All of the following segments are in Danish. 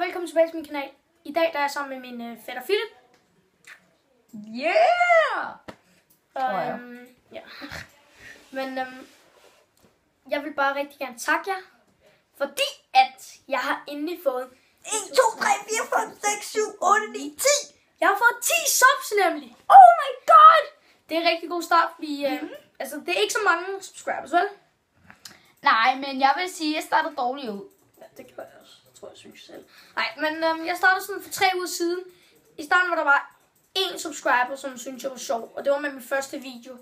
velkommen tilbage til min kanal. I dag der er jeg sammen med min fætter Philip. Yeah! Og, ja. Men jeg vil bare rigtig gerne takke jer, fordi at jeg har endelig fået 1, 2, 3, 4, 5, 6, 7, 8, 9, 10. Jeg har fået 10 subs nemlig. Oh my god! Det er en rigtig god start, fordi altså, det er ikke så mange subscribers, vel? Nej, men jeg vil sige, at jeg startede dårligt ud. Ja, det gør jeg også. Jeg tror, jeg synes selv. Nej, men jeg startede sådan for 3 uger siden. I starten var der bare 1 subscriber, som synes jeg var sjov. Og det var med min første video.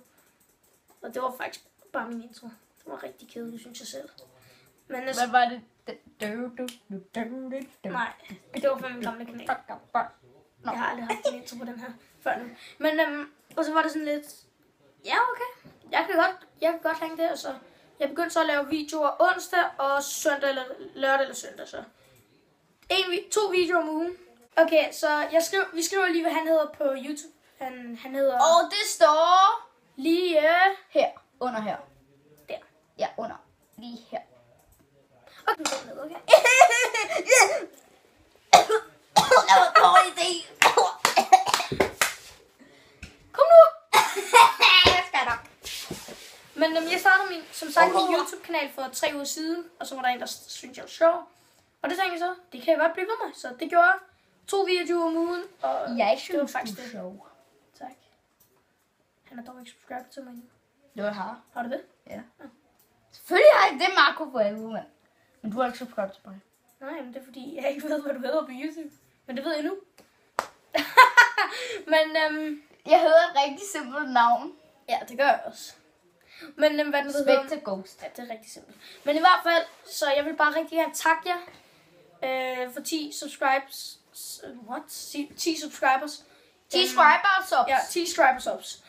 Og det var faktisk bare min intro. Det var rigtig kedeligt, synes jeg selv. Men Hvad var det? nej, det var fra min gamle kanal. Jeg har aldrig haft en intro på den her før nu. Men og så var det sådan lidt, ja okay, jeg kan godt hænge det. Og så jeg begyndte så at lave videoer onsdag og søndag eller lørdag eller søndag. Så 2 videoer om ugen. Okay, så vi skriver lige, hvad han hedder på YouTube. Han hedder... Og det står lige her. Under her. Der. Ja, under. Lige her. Okay, okay. Det var en dårlig idé. Kom nu! Jeg skal nok. Men jeg startede som sagt min YouTube-kanal for 3 uger siden. Og så var der en, der syntes, jeg var sjov. Og det tænkte jeg så, det kan jeg godt blive ved mig. Så det gjorde jeg. 2 videoer om ugen. Og Jeg det var synes, faktisk du er det. sjov. Tak. Han er dog ikke subscribet til mig endnu. Det var har. Har du det? Ja. Selvfølgelig har jeg det, Marco, for helvede, mand. Men du har ikke subscribet til mig. Nej, men det er fordi, jeg ikke ved, hvad du hedder på YouTube. Men det ved jeg nu. Men Jeg hedder et rigtig simpelt navn. ja, det gør jeg også. Men hvad den hedder? Spectre Ghost. Ja, det er rigtig simpelt. Men i hvert fald, så jeg vil bare rigtig gerne takke jer for 10 subscribers. What? 10 subscribers. 10 subscribers subs. Ja, 10 subs.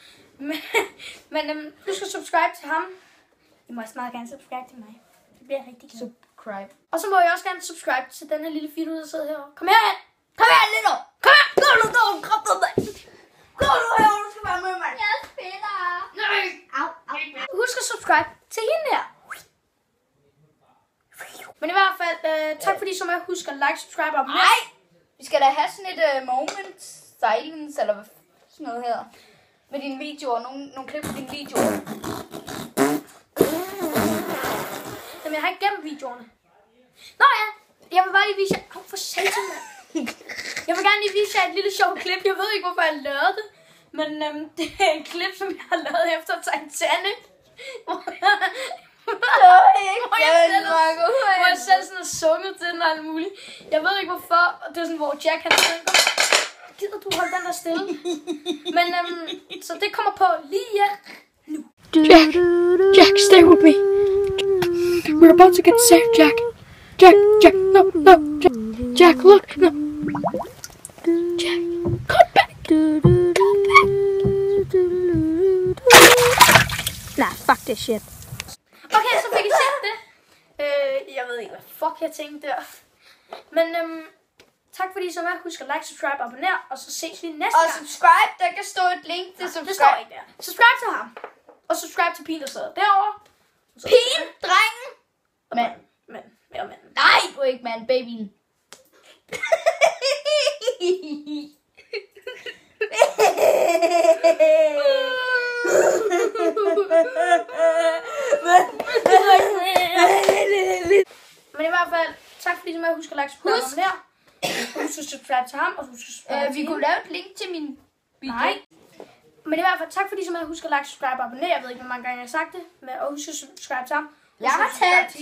Men husk at subscribe til ham. I må også meget gerne subscribe til mig. Det bliver rigtig glad. Subscribe. Og så må jeg også gerne subscribe til den her lille video, der sidder herovre. Kom herhen! Kom her, Lino! Kom her! Gå nu, kom nu, mand! Gå nu her, du skal være med, mand! Jeg spiller! Nej! Au, au. Husk at subscribe til hende her. Men i hvert fald, tak fordi så meget. Husk at like, subscribe og abonnere. Nej! Vi skal da have sådan et moment silence, eller hvad sådan noget her. Med dine videoer. Nogle klip på dine videoer. Jamen, jeg har ikke gemt videoerne. Nå ja, jeg vil bare lige vise jer... for satan, mand. Jeg vil gerne lige vise jer et lille sjovt klip. Jeg ved ikke, hvorfor jeg lavede det. Men det er et klip, som jeg har lavet efter Titanic. Hvor jeg selv sådan har sunget til den og alt muligt. Jeg ved ikke hvorfor. Det er sådan, hvor Jack han synger. Gider du holde den der stille? Men så det kommer på lige nu. Jack, stay with me. We're about to get saved, Jack. Jack, no, Jack, look, no. Jack, come back. Nah, fuck this shit. Okay, så fik I set det. Jeg ved ikke, hvad fuck jeg tænkte der. Men tak fordi I så meget. Husk at like, subscribe og abonnere. Og så ses vi næste gang. Og subscribe, der kan stå et link til subscribe. Det står ikke der. Subscribe til ham. Og subscribe til pigen, der sidder derovre. Pigen, drengen. Mand. Nej, du er ikke mand, babyen. Men i hvert fald, tak fordi I så meget. Husk at like, subscribe og abonnere. Husk at subscribe til ham. Og husk at subscribe Vi kunne lave et link til min video. Nej. Men i hvert fald, tak fordi I så meget. Husk at like, subscribe og abonnere. Jeg ved ikke, hvor mange gange jeg har sagt det. Men husk at subscribe til ham. Jeg har talt.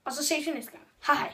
Og så ses vi næste gang. Hej hej.